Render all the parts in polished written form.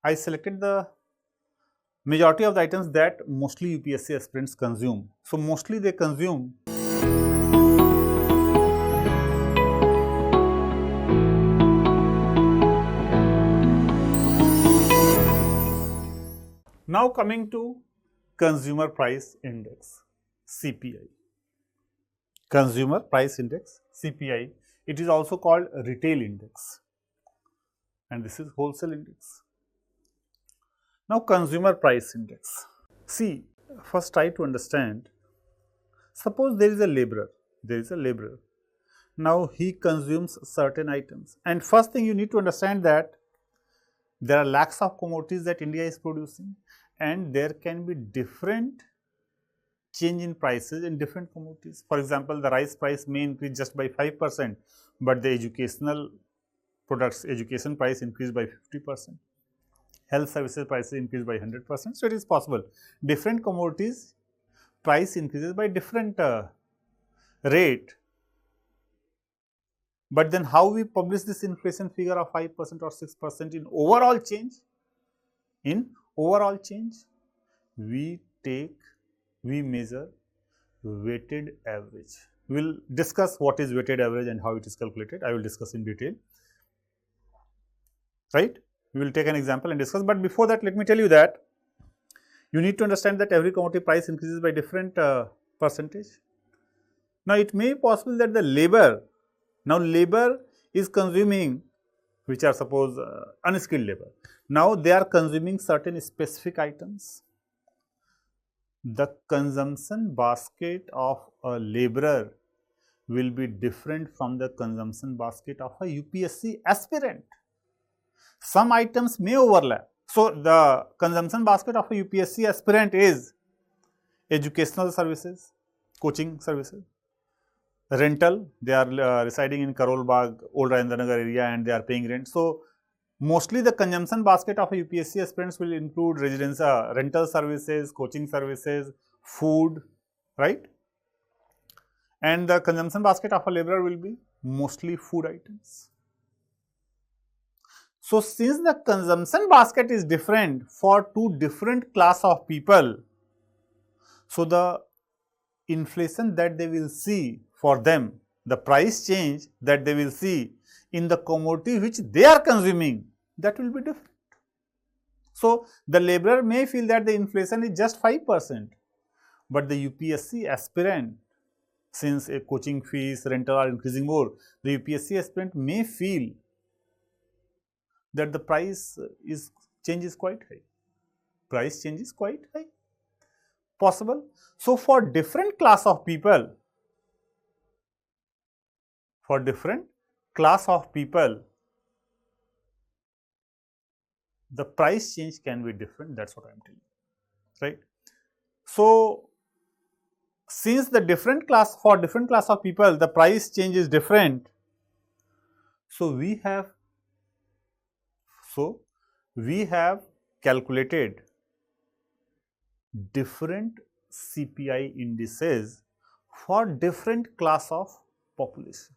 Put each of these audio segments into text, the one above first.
I selected the majority of the items that mostly UPSC aspirants consume. So, mostly they consume now coming to Consumer Price Index CPI. Consumer Price Index CPI. It is also called Retail Index and this is Wholesale Index. Now, Consumer Price Index. See, first try to understand. Suppose there is a laborer. Now, he consumes certain items and first thing you need to understand that there are lakhs of commodities that India is producing and there can be different change in prices in different commodities. For example, the rice price may increase just by 5%, but the educational products, education price increased by 50%. Health services prices increased by 100%. So, it is possible. Different commodities price increases by different rate. But then how we publish this inflation figure of 5% or 6% in overall change? In overall change, we measure weighted average. We will discuss what is weighted average and how it is calculated. I will discuss in detail, right? We will take an example and discuss, but before that let me tell you that you need to understand that every commodity price increases by different percentage. Now, it may be possible that the labor is consuming, which are suppose unskilled labor. Now, they are consuming certain specific items. The consumption basket of a laborer will be different from the consumption basket of a UPSC aspirant. Some items may overlap. So, the consumption basket of a UPSC aspirant is educational services, coaching services, rental, they are residing in Karol Bagh, Old Rajendranagar area and they are paying rent. So, mostly the consumption basket of a UPSC aspirants will include rental services, coaching services, food, right? And the consumption basket of a laborer will be mostly food items. So, since the consumption basket is different for two different class of people, so the inflation that they will see for them, the price change that they will see in the commodity which they are consuming, that will be different. So, the laborer may feel that the inflation is just 5%, but the UPSC aspirant, since a coaching fees, rental are increasing more, the UPSC aspirant may feel that the price change is quite high. Price change is quite high. Possible. So, for different class of people, the price change can be different. That is what I am telling you, right. So, since the different class of people, the price change is different. So, we have calculated different CPI indices for different class of population.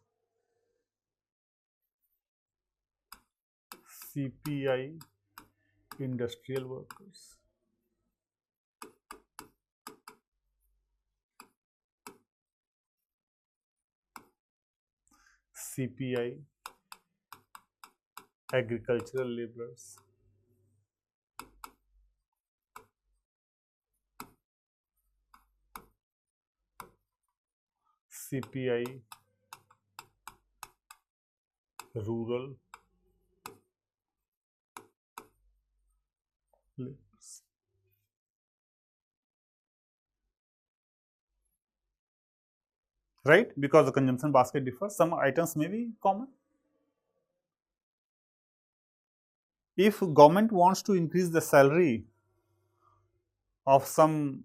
CPI industrial workers, CPI agricultural laborers, CPI rural laborers. Right, because the consumption basket differs, some items may be common. If government wants to increase the salary of some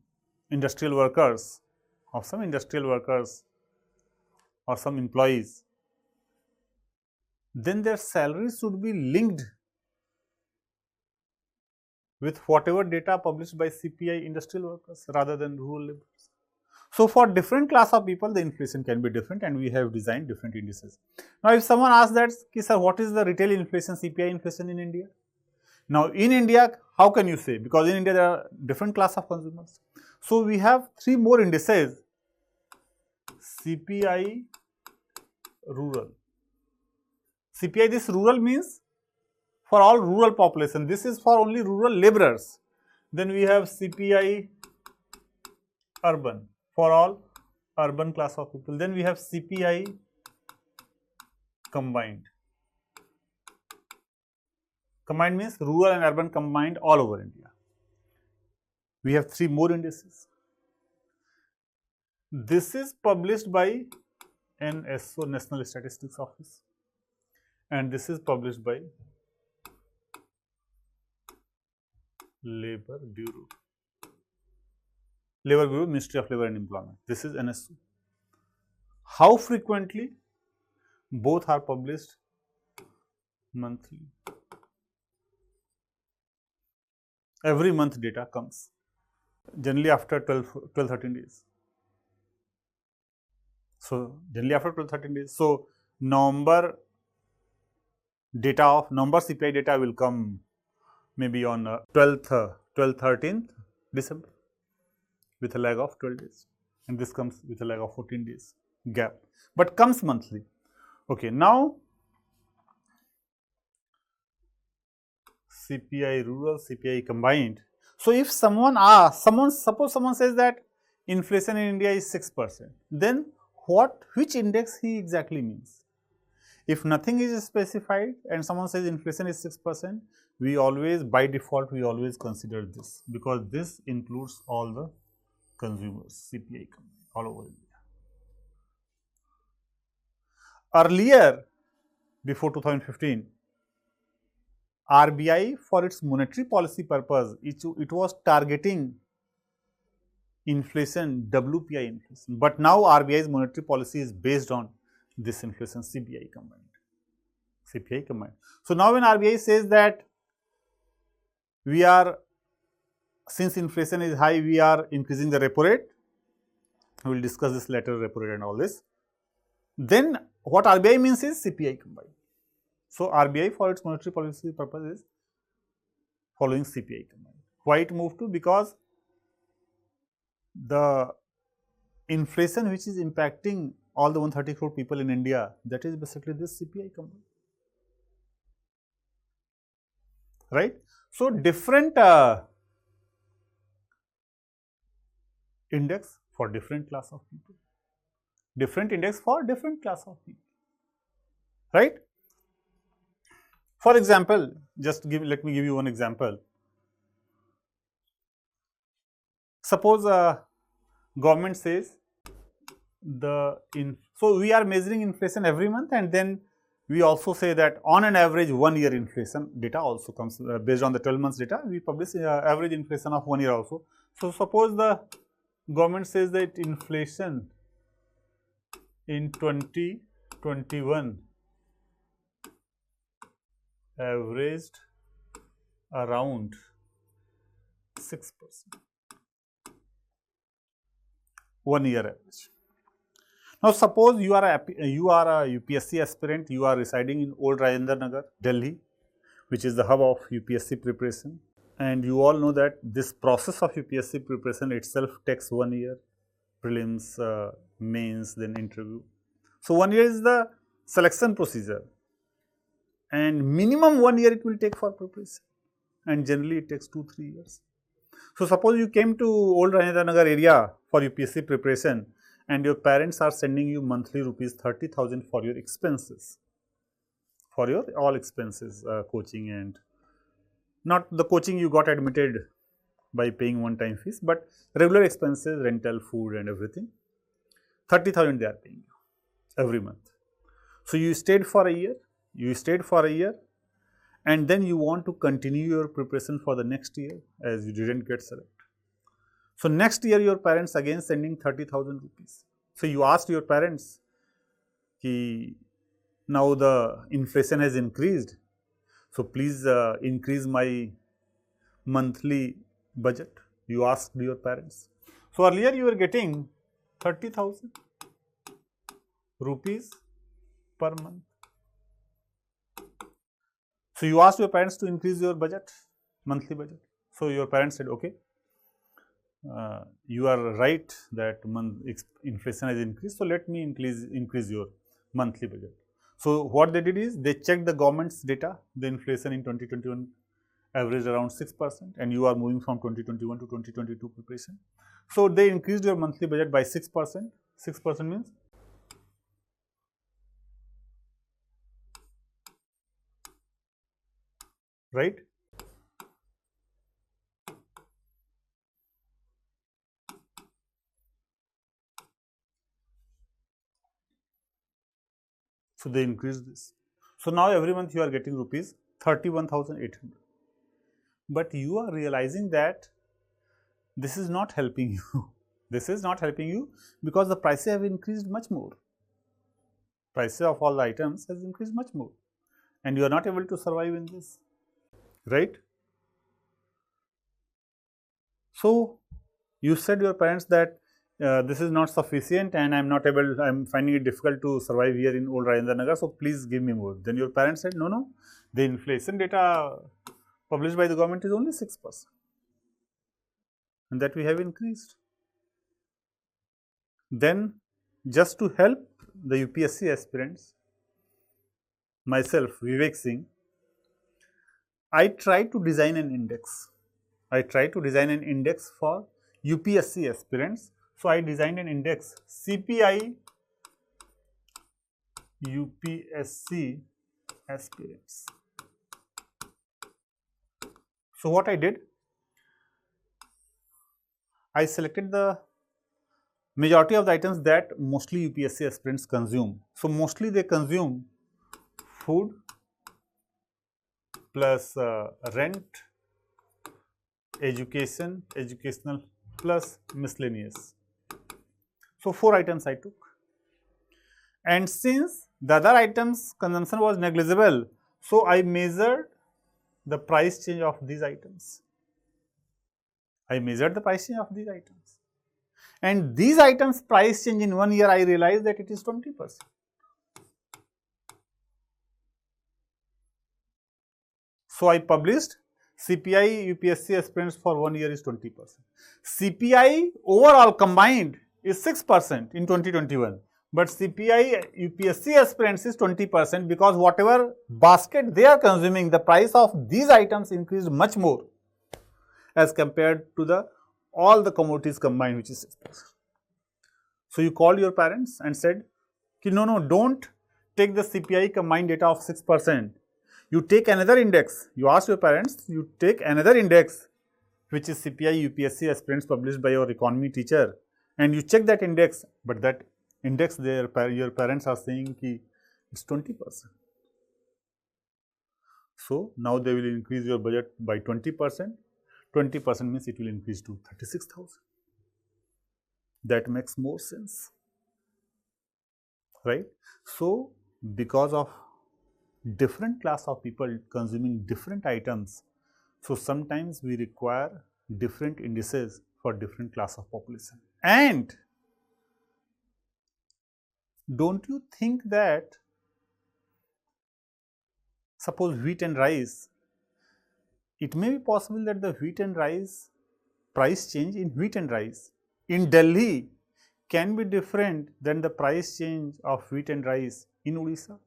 industrial workers, or some employees, then their salaries should be linked with whatever data published by CPI industrial workers rather than rural laborers. So, for different class of people, the inflation can be different and we have designed different indices. Now, if someone asks that, sir, what is the retail inflation, CPI inflation in India? Now in India, how can you say? Because in India there are different class of consumers. So we have three more indices: CPI rural. CPI, this rural means for all rural population. This is for only rural laborers. Then we have CPI urban for all urban class of people. Then we have CPI combined. Combined means rural and urban combined all over India. We have three more indices. This is published by NSO, National Statistics Office, and this is published by Labor Bureau. Labor Bureau, Ministry of Labor and Employment. This is NSO. How frequently? Both are published monthly. Every month data comes, generally after 12-13 days. So, generally after 12-13 days. So, November data of November CPI data will come maybe on 13th December with a lag of 12 days, and this comes with a lag of 14 days gap, but comes monthly. Okay, now CPI rural, CPI combined. So if someone asks, suppose someone says that inflation in India is 6%, then which index he exactly means? If nothing is specified and someone says inflation is 6%, we always, by default, we always consider this, because this includes all the consumers, CPI all over India. Earlier, before 2015, RBI, for its monetary policy purpose, it was targeting inflation, WPI inflation, but now RBI's monetary policy is based on this inflation, CPI combined. CPI combined. So now when RBI says that since inflation is high, we are increasing the repo rate, we will discuss this later, repo rate and all this, then what RBI means is CPI combined. So RBI, for its monetary policy purpose, is following CPI combined. Why it moved to? Because the inflation which is impacting all the 130 crore people in India, that is basically this CPI combined. Right? So different index for different class of people. Different index for different class of people. Right? For example, let me give you one example. Suppose government says so we are measuring inflation every month, and then we also say that on an average 1 year inflation data also comes based on the 12 months data. We publish average inflation of 1 year also. So suppose the government says that inflation in 2021 averaged around 6%, 1 year average. Now suppose you are a UPSC aspirant, you are residing in Old Rajendra Nagar, Delhi, which is the hub of UPSC preparation, and you all know that this process of UPSC preparation itself takes 1 year, prelims, mains, then interview. So 1 year is the selection procedure, and minimum 1 year it will take for preparation, and generally it takes 2-3 years. So suppose you came to Old Rajendra Nagar area for UPSC preparation, and your parents are sending you monthly rupees 30,000 for your expenses, for your all expenses, coaching, and not the coaching you got admitted by paying one-time fees, but regular expenses, rental, food and everything, 30,000 they are paying you every month. So you stayed for a year, and then you want to continue your preparation for the next year as you didn't get selected. So next year your parents again sending 30,000 rupees. So you asked your parents, now the inflation has increased, so please increase my monthly budget. You asked your parents. So earlier you were getting 30,000 rupees per month. So you asked your parents to increase your budget, monthly budget. So your parents said, okay, you are right that inflation has increased, so let me increase your monthly budget. So what they did is they checked the government's data. The inflation in 2021 averaged around 6%, and you are moving from 2021 to 2022 preparation. So they increased your monthly budget by 6%. 6% means right. So they increased this. So now every month you are getting rupees 31,800. But you are realizing that this is not helping you. This is not helping you because the prices have increased much more. Prices of all the items has increased much more, and you are not able to survive in this, right? So you said your parents that this is not sufficient and I'm finding it difficult to survive here in old Rajendra Nagar, so please give me more. Then your parents said, no, the inflation data published by the government is only 6%, and that we have increased. Then just to help the UPSC aspirants, myself, Vivek Singh, I tried to design an index. I tried to design an index for UPSC aspirants. So I designed an index CPI UPSC aspirants. So what I did, I selected the majority of the items that mostly UPSC aspirants consume. So mostly they consume food plus rent, education, educational plus miscellaneous. So 4 items I took. And since the other items consumption was negligible, so I measured the price change of these items. I measured the price change of these items. And these items price change in 1 year, I realized that it is 20%. So I published CPI UPSC aspirants for 1 year is 20%. CPI overall combined is 6% in 2021. But CPI UPSC aspirants is 20% because whatever basket they are consuming, the price of these items increased much more as compared to all the commodities combined, which is 6%. So you called your parents and said, no, don't take the CPI combined data of 6%. You take another index. You ask your parents, you take another index, which is CPI UPSC aspirants published by your economy teacher, and you check that index, but that index there, your parents are saying ki it's 20%. So now they will increase your budget by 20%. 20% means it will increase to 36,000. That makes more sense, right? So because of different class of people consuming different items, so sometimes we require different indices for different class of population. And don't you think that suppose wheat and rice, it may be possible that the wheat and rice price change in wheat and rice in Delhi can be different than the price change of wheat and rice in Odisha?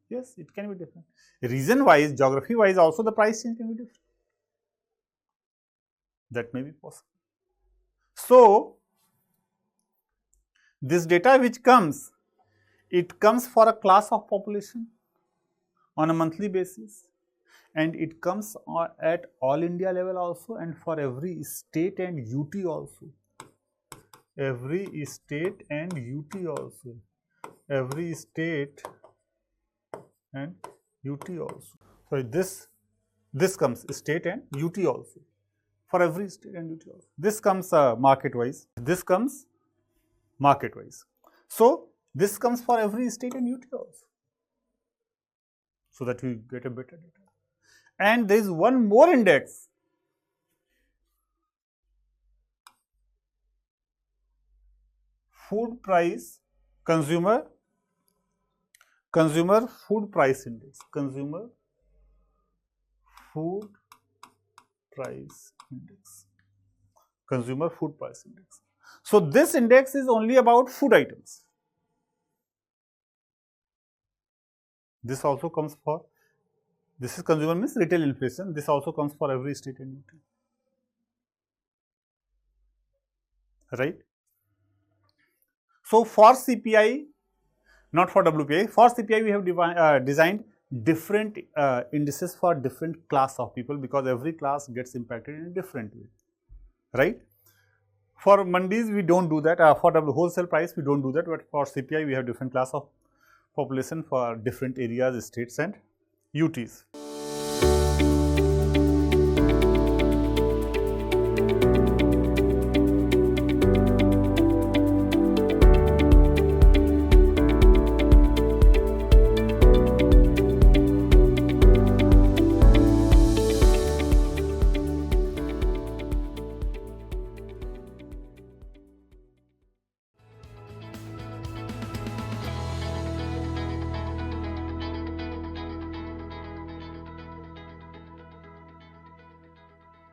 Yes, it can be different. Region wise, geography wise also the price change can be different. That may be possible. So this data which comes, it comes for a class of population on a monthly basis, and it comes at all India level also, and for every state and UT also. Every state and UT also. Every state and UT also. So this comes state and UT also. For every state and UT also. This comes market wise. This comes market wise. So this comes for every state and UT also, so that we get a better data. And there is one more index, food price, consumer food price index, consumer food price index, consumer food price index. So, this index is only about food items. This also comes for, this is consumer means retail inflation, this also comes for every state and UT, right. So, for CPI, not for WPI, for CPI we have designed different indices for different class of people, because every class gets impacted in a different way, right. For mandis we do not do that, for wholesale price we do not do that, but for CPI we have different class of population for different areas, states and UTs.